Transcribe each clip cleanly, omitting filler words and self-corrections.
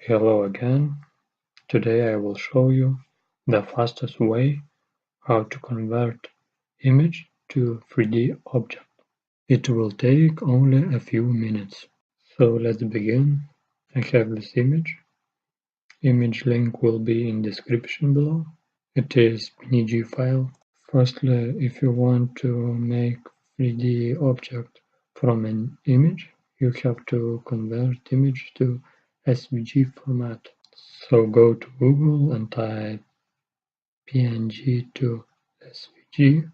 Hello again. Today I will show you the fastest way how to convert image to 3D object. It will take only a few minutes. So let's begin. I have this image. Image link will be in description below. It is PNG file. Firstly, if you want to make 3D object from an image, you have to convert image to SVG format. So go to Google and type PNG to SVG,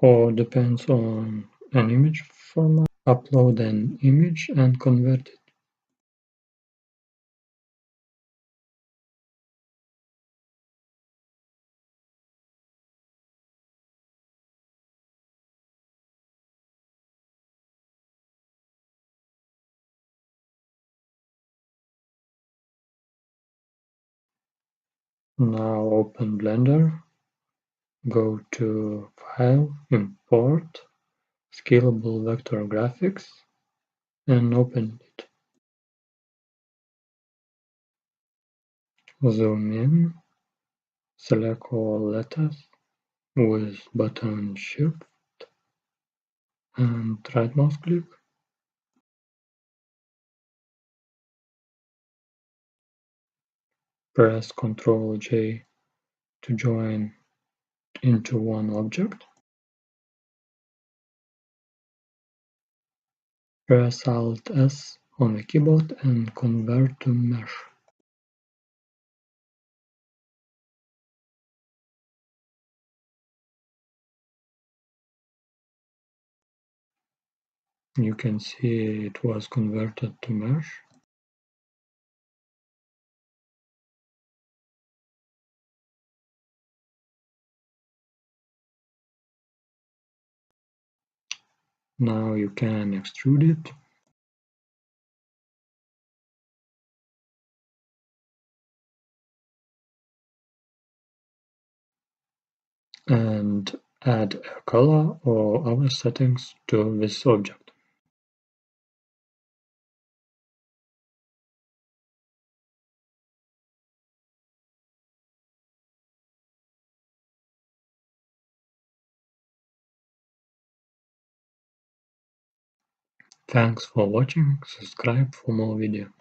or depends on an image format. Upload an image and convert it. Now open Blender, go to File, Import, Scalable Vector Graphics, and open it. Zoom in, select all letters with button Shift and right mouse click. Press Ctrl J to join into one object. Press Alt S on the keyboard and convert to mesh. You can see it was converted to mesh. Now you can extrude it. And add a color or other settings to this object. Thanks for watching. Subscribe for more videos.